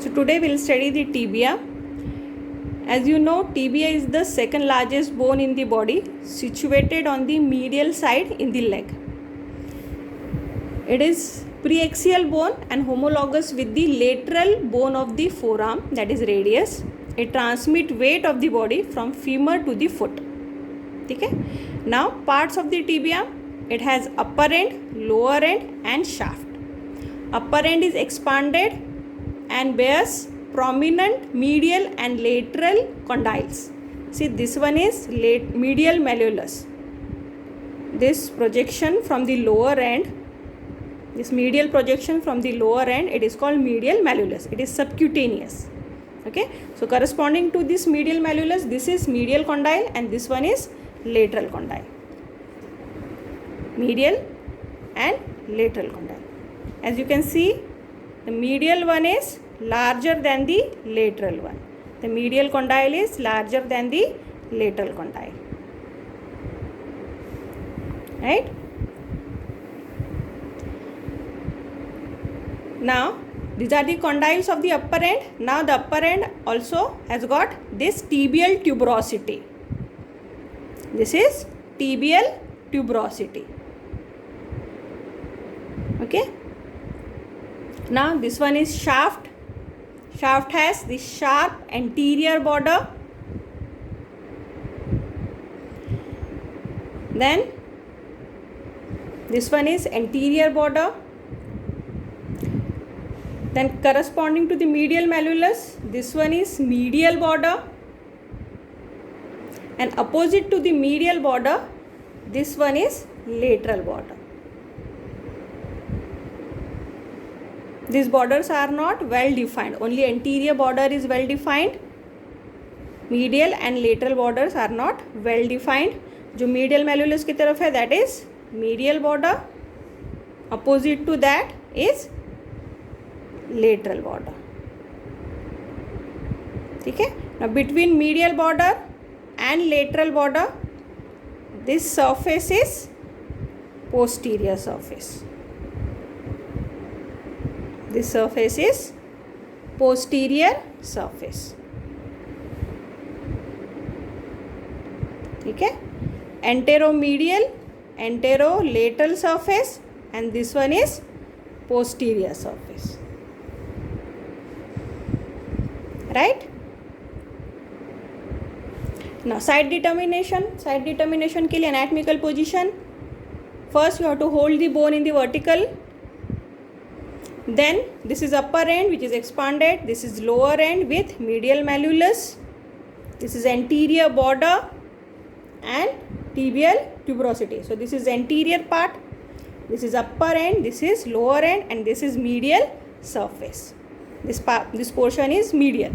So today we'll study the tibia. As you know, tibia is the second largest bone in the body, situated on the medial side in the leg. It is preaxial bone and homologous with the lateral bone of the forearm, that is radius. It transmits weight of the body from femur to the foot. Okay? Now parts of the tibia, it has upper end, lower end and shaft. Upper end is expanded and bears prominent medial and lateral condyles. See, this one is medial malleolus. This projection from the lower end, this medial projection from the lower end, it is called medial malleolus. It is subcutaneous. Okay, so corresponding to this medial malleolus, this is medial condyle and this one is lateral condyle. Medial and lateral condyle. As you can see, the medial one is larger than the lateral one. The medial condyle is larger than the lateral condyle. Right? Now, these are the condyles of the upper end. Now, the upper end also has got this tibial tuberosity. This is tibial tuberosity. Okay. Now, this one is shaft. Shaft has the sharp anterior border. Then, this one is anterior border. Then corresponding to the medial malleolus, this one is medial border. And opposite to the medial border, this one is lateral border. These borders are not well defined. Only anterior border is well defined. Medial and lateral borders are not well defined. जो medial malleolus की तरफ है, that is medial border. Opposite to that is lateral border. ठीक है? Now between medial border and lateral border, this surface is posterior surface. This surface is posterior surface. ठीक है? Anteromedial, anterolateral surface, and this one is posterior surface. Right? Now side determination. Side determination के लिए anatomical position. First you have to hold the bone in the vertical. Then this is upper end which is expanded. This is lower end with medial malleolus. This is anterior border and tibial tuberosity. So this is anterior part. This is upper end. This is lower end and this is medial surface. This portion is medial.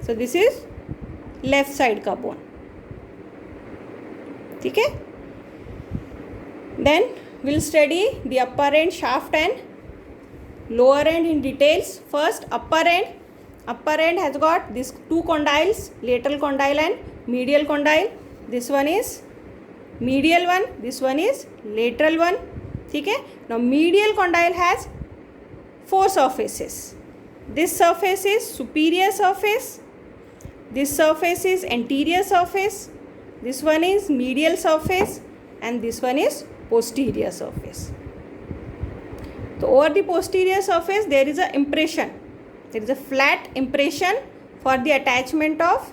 So this is left side का bone. ठीक है? Then we'll study the upper end, shaft and lower end in details. First, upper end. Upper end has got these two condyles, lateral condyle and medial condyle. This one is medial one. This one is lateral one. ठीक है? Now medial condyle has four surfaces. This surface is superior surface. This surface is anterior surface. This one is medial surface and this one is posterior surface. So over the posterior surface there is a impression. There is a flat impression for the attachment of,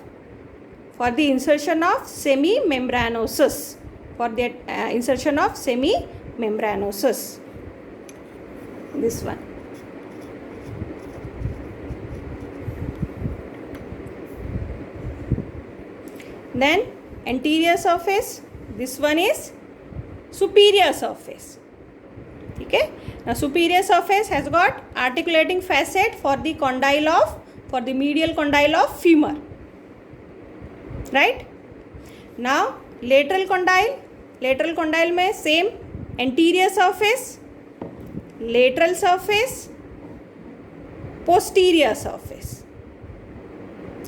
for the insertion of semimembranosus. For the insertion of semimembranosus. This one. Then anterior surface, this one is superior surface. Okay? Now superior surface has got articulating facet for the condyle of, for the medial condyle of femur. Right? Now lateral condyle में same anterior surface, lateral surface, posterior surface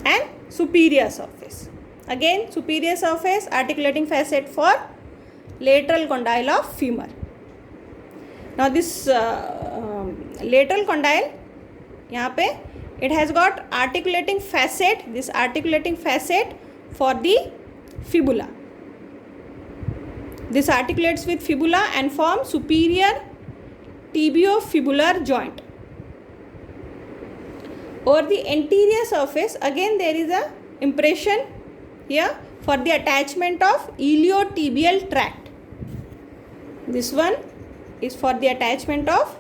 and superior surface. Again superior surface articulating facet for lateral condyle of femur. Now this lateral condyle यहाँ पे it has got articulating facet, this articulating facet for the fibula. This articulates with fibula and forms superior tibiofibular joint. Over the anterior surface, again there is a impression here for the attachment of iliotibial tract. This one is for the attachment of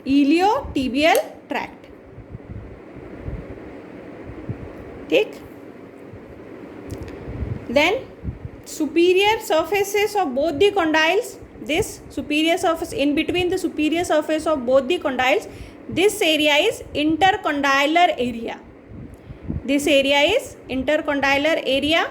iliotibial tract. ठीक. Then superior surfaces of both the condyles, this superior surface, in between the superior surface of both the condyles, this area is intercondylar area. This area is intercondylar area.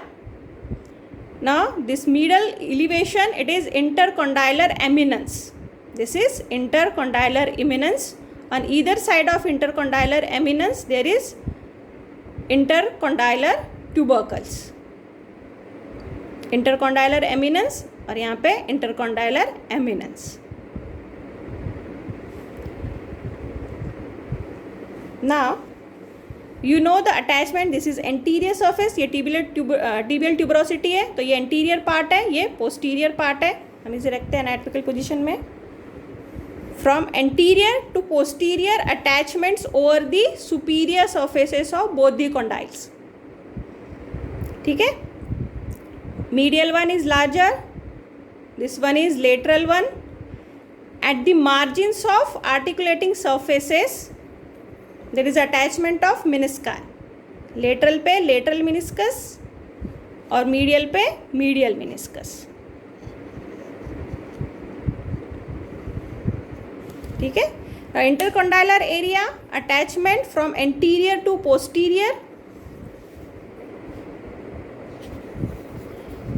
Now this middle elevation, it is intercondylar eminence. This is intercondylar eminence. On either side of intercondylar eminence there is intercondylar tubercles. Intercondylar eminence और यहाँ पे intercondylar eminence. Now you know the attachment. This is anterior surface. ये tibial tuberosity है, तो ये anterior part है, ये posterior part है. हम इसे रखते हैं anatomical position में. From anterior to posterior attachments over the superior surfaces of both the condyles. ठीक है. Medial one is larger. This one is lateral one. At the margins of articulating surfaces, there is attachment of menisci. Lateral पे lateral meniscus और medial पे medial meniscus. ठीक है. Intercondylar area attachment from anterior to posterior.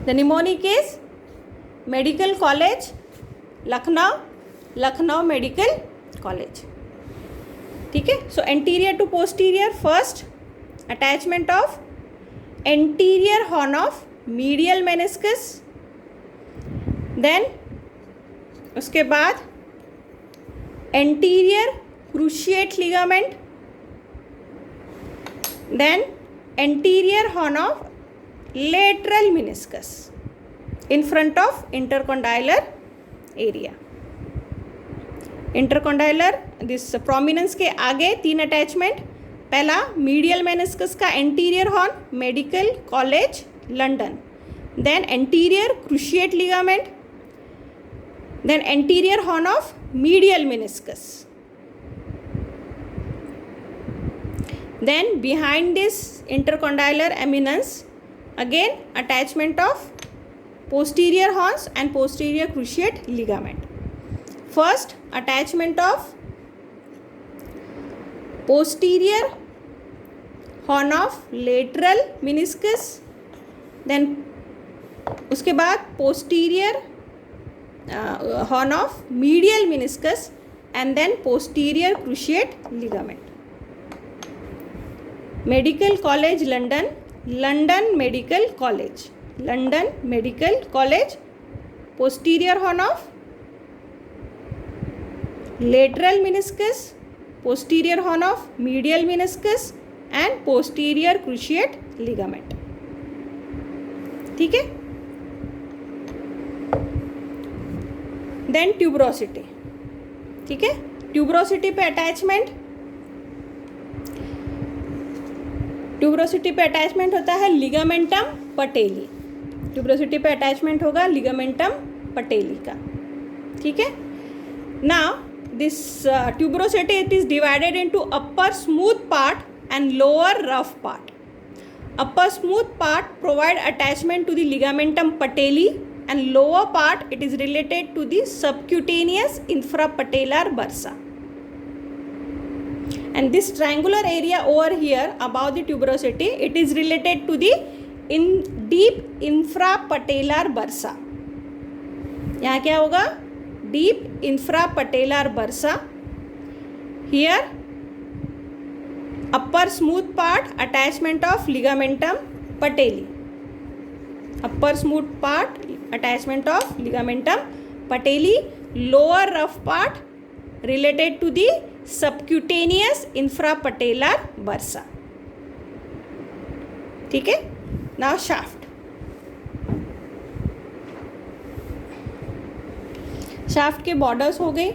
The mnemonic is Medical College, Lucknow Medical College. ठीक है. So anterior to posterior, first attachment of anterior horn of medial meniscus, then उसके बाद anterior cruciate ligament, then anterior horn of lateral meniscus in front of intercondylar area. Intercondylar this prominence के आगे 3 attachment. पहला medial meniscus का anterior horn, medical college London. Then anterior cruciate ligament, then anterior horn of medial meniscus. Then behind this intercondylar eminence again attachment of posterior horns and posterior cruciate ligament. First attachment of posterior horn of lateral meniscus, then उसके बाद posterior horn of medial meniscus and then posterior cruciate ligament. Medical College London, London Medical College, London Medical College, posterior horn of lateral meniscus, posterior horn of medial meniscus and posterior cruciate ligament. ठीक है. Then tuberosity. ठीक है. tuberosity पे attachment, tuberosity पे attachment होता है ligamentum patelli. Tuberosity पे attachment होगा लिगामेंटम पटेली का. ठीक है. Now this tuberosity it is divided into upper smooth part and lower rough part. Upper smooth part provide attachment to the ligamentum patelli and lower part it is related to the subcutaneous infrapatellar bursa. And this triangular area over here above the tuberosity, it is related to the deep infrapatellar bursa. यहाँ क्या होगा? Deep infrapatellar bursa. Here upper smooth part attachment of ligamentum patelli. Upper smooth part attachment of ligamentum patelli. Lower rough part related to the subcutaneous infrapatellar bursa. ठीक है. Now shaft. Shaft के borders हो गए.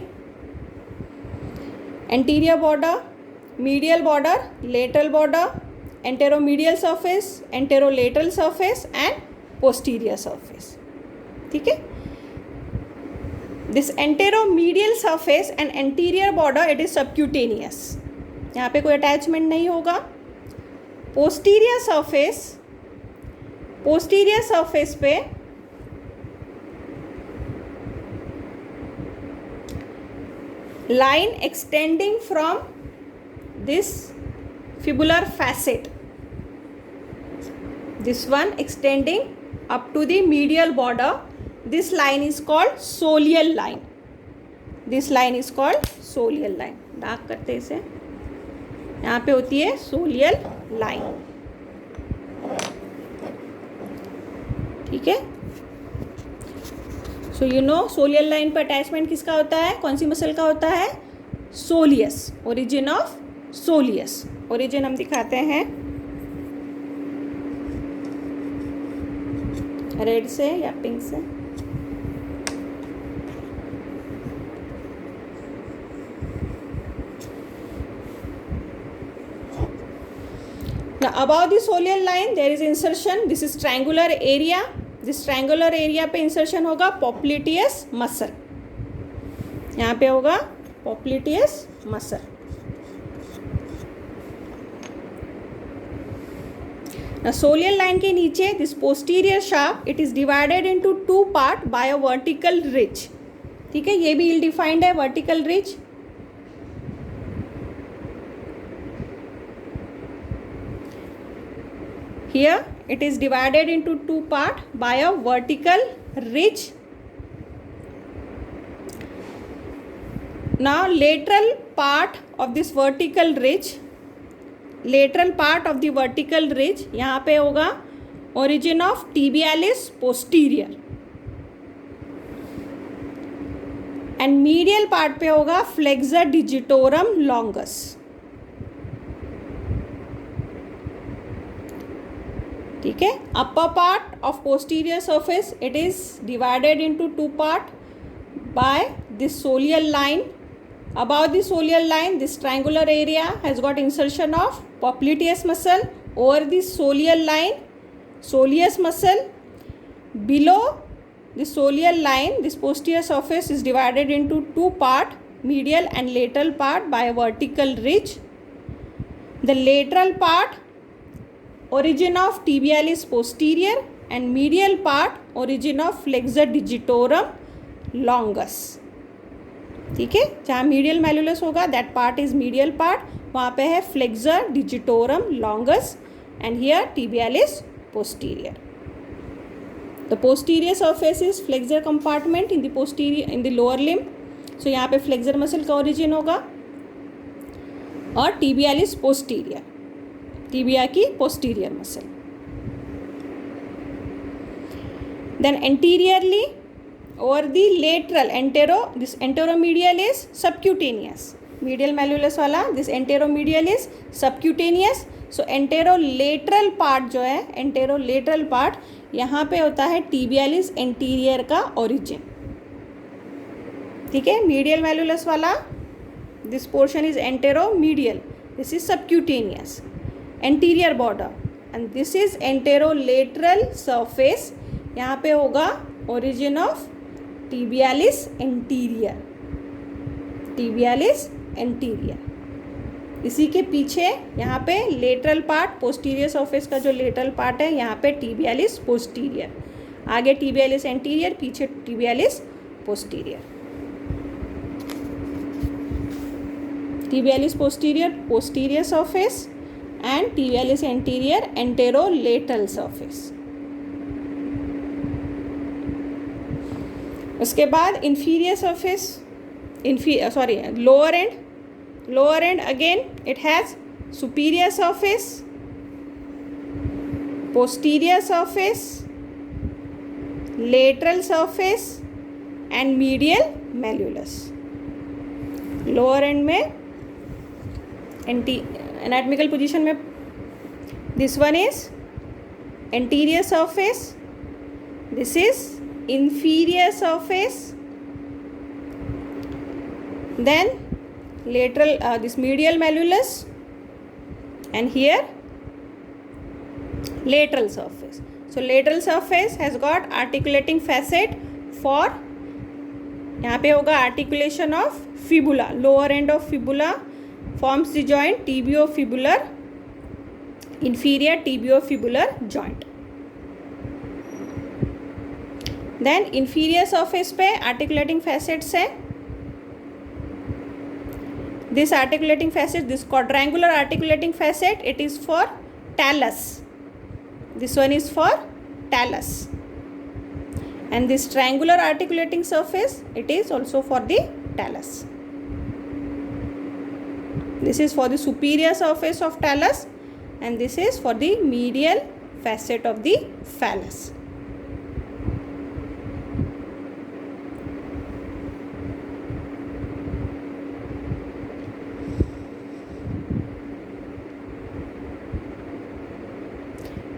Anterior border, medial border, lateral border, anteromedial surface, anterolateral surface and posterior surface. ठीक है. This anteromedial surface and anterior border it is subcutaneous. यहाँ पे कोई अटैचमेंट नहीं होगा. पोस्टीरियर सरफेस पे line extending from this fibular facet, this one extending up to the medial border, this line is called soleal line. This line is called soleal line. Dark करते इसे. यहाँ पे होती है soleal line. ठीक है. So you know सोलियल line पर attachment किसका होता है, कौन सी मसल का होता है, soleus. Origin of soleus. Origin हम दिखाते हैं रेड से या पिंक से. Now above the soleal line there is insertion. This is triangular area. जिस ट्रायंगुलर एरिया पे इंसर्शन होगा पॉप्लिटियस मसल. यहाँ पे होगा पॉप्लिटियस मसल. सोलियल लाइन के नीचे this posterior shaft it is divided into 2 part bye a vertical ridge. ठीक है. ये भी इल डिफाइंड है vertical ridge. Here it is divided into 2 parts by a vertical ridge. Now lateral part of this vertical ridge, यहाँ पे होगा origin of tibialis posterior and medial part पे होगा flexor digitorum longus. ठीक है. Upper part of posterior surface it is divided into 2 part by this soleal line. Above this soleal line this triangular area has got insertion of popliteus muscle over this soleal line soleus muscle. Below this soleal line this posterior surface is divided into 2 part, medial and lateral part by a vertical ridge. The lateral part origin of tibialis posterior and medial part origin of flexor digitorum longus. ठीक है. जहाँ medial मैल्यूलस होगा that part is medial part. वहाँ पे है flexor digitorum longus and here tibialis posterior. The posterior surface is flexor compartment in the posterior in the lower limb. So यहाँ पे flexor muscle का ओरिजिन होगा और tibialis posterior, टिबिया की posterior muscle. Then anteriorly और the lateral this anteromedial is subcutaneous. Medial malleolus वाला this anteromedial is subcutaneous. So anterolateral part जो है एंटेरोलेटरल पार्ट यहाँ पे होता है टिबियालिस एंटीरियर का ओरिजिन. ठीक है. मीडियल मैल्यूलस वाला this portion is anteromedial, this is subcutaneous. Anterior border and this is anterolateral surface. यहाँ पे होगा origin of tibialis anterior. Tibialis anterior. इसी के पीछे यहाँ पे लेटरल पार्ट पोस्टीरियर सरफेस का जो लेटरल पार्ट है यहाँ पे टिबियालिस पोस्टीरियर. आगे टिबियालिस एंटीरियर, पीछे tibialis posterior. tibialis posterior posterior surface and tibialis anterior anterolateral surface. उसके बाद inferior surface lower end again it has superior surface, posterior surface, lateral surface and medial malleolus. Lower and में anatomical position में this one is anterior surface, this is inferior surface, then lateral this medial malleolus, and here lateral surface. So lateral surface has got articulating facet for, यहाँ पे होगा articulation of fibula, lower end of fibula forms the joint tibiofibular, inferior tibiofibular joint. Then inferior surface पे articulating facets है. This articulating facet, this quadrangular articulating facet, it is for talus. This one is for talus. And this triangular articulating surface, it is also for the talus. This is for the superior surface of talus, and this is for the medial facet of the phallus.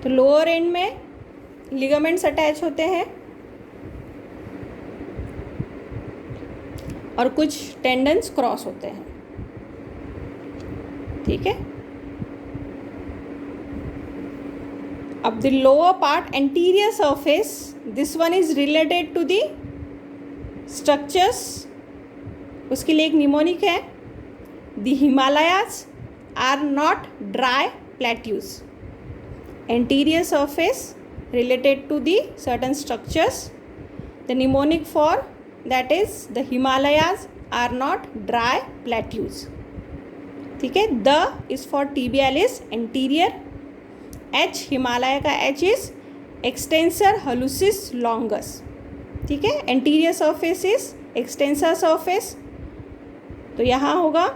तो lower and में ligaments attach होते हैं और कुछ tendons cross होते हैं, ठीक है. अब the lower part anterior surface, this one is related to the structures, उसके लिए एक निमोनिक है. The Himalayas are not dry plateaus. Anterior surface related to the certain structures. The mnemonic for that is the Himalayas are not dry plateaus. ठीक है. The is for tibialis anterior. H Himalaya का H is extensor hallucis longus. ठीक है. Anterior surface is extensor surface. तो यहाँ होगा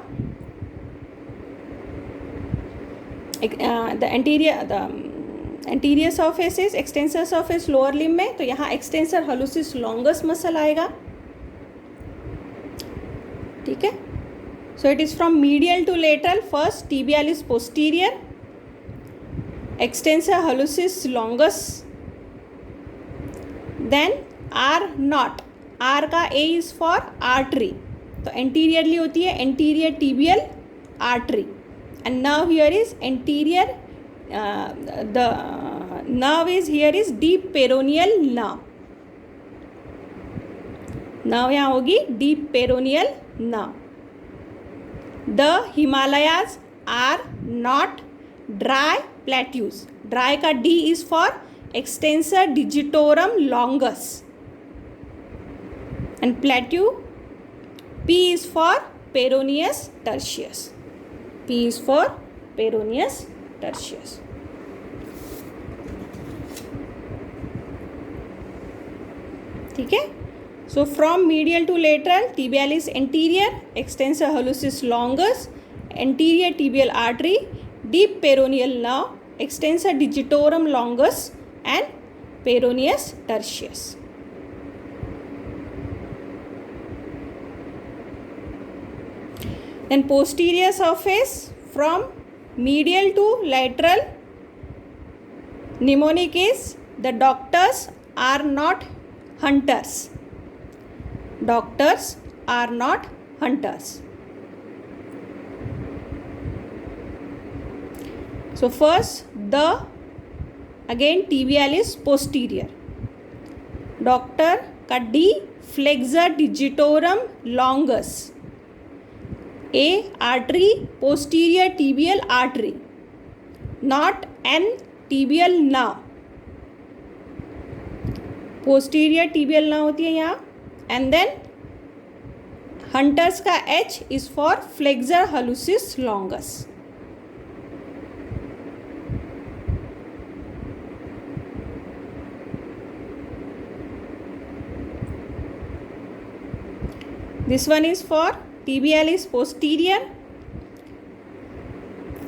anterior surface is extensor surface lower limb में, तो यहाँ एक्सटेंसर हालुसिस लॉन्गस मसल आएगा, ठीक है. So it is from medial to lateral. First tibialis posterior, extensor hallucis longus, then R not. R का ए इज फॉर आर्टरी, तो anteriorly होती है anterior tibial artery, and nerve here is anterior. The nerve is here is deep peroneal nerve. Nerve यहाँ होगी deep peroneal nerve. The Himalayas are not dry plateaus. Dry का D is for extensor digitorum longus, and plateau P is for peroneus tertius. P is for peroneus tertius. ठीक है. So from medial to lateral, tibialis anterior, extensor hallucis longus, anterior tibial artery, deep peroneal nerve, extensor digitorum longus, and peroneus tertius. Then posterior surface from medial to lateral, mnemonic is the doctors are not hunters. Doctors are not hunters. So first the again tibialis posterior, doctor का D flexor digitorum longus, A artery posterior tibial artery, not an tibial nerve. Posterior tibial ना होती है यहाँ. And then Hunter's का H is for flexor hallucis longus. This one is for tibialis posterior,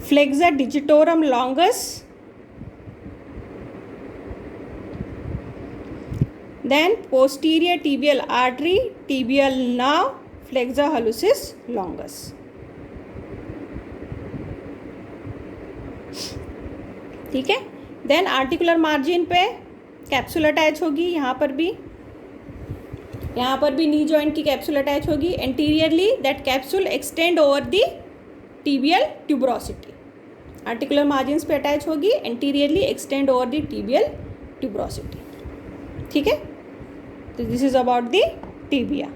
flexor digitorum longus, then posterior tibial artery, tibial nerve, flexor hallucis longus. ठीक है। Then articular margin पे capsule attach होगी, यहाँ पर भी knee joint की capsule attach होगी। Anteriorly that capsule extend over the tibial tuberosity, articular margin पे अटैच होगी, anteriorly extend over the tibial tuberosity, ठीक है। तो this is about the tibia.